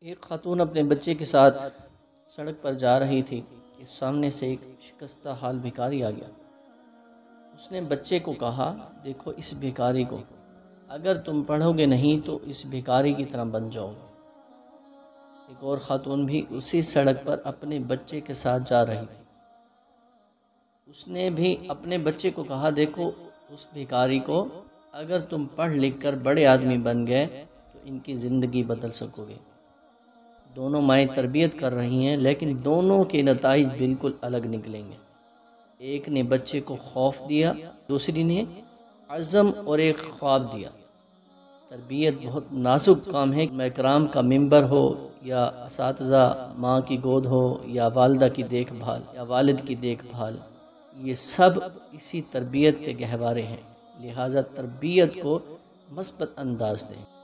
ایک خاتون اپنے بچے کے ساتھ سڑک پر جا رہی تھی کہ سامنے سے ایک شکستہ حال بھکاری آ گیا۔ اس نے بچے کو کہا، دیکھو اس بھکاری کو، اگر تم پڑھو گے نہیں تو اس بھکاری کی طرح بن جاؤ گے۔ ایک اور خاتون بھی اسی سڑک پر اپنے بچے کے ساتھ جا رہی تھی۔ اس نے بھی اپنے بچے کو کہا، دیکھو اس بھکاری کو، اگر تم پڑھ لکھ کر بڑے آدمی بن گئے تو ان کی زندگی بدل سکو گے۔ دونوں مائیں تربیت کر رہی ہیں لیکن دونوں کے نتائج بالکل الگ نکلیں گے۔ ایک نے بچے کو خوف دیا، دوسری نے عزم اور ایک خواب دیا۔ تربیت بہت نازک کام ہے۔ اکرام کا ممبر ہو یا اساتذہ، ماں کی گود ہو یا والدہ کی دیکھ بھال یا والد کی دیکھ بھال، یہ سب اسی تربیت کے گہوارے ہیں۔ لہٰذا تربیت کو مثبت انداز دیں۔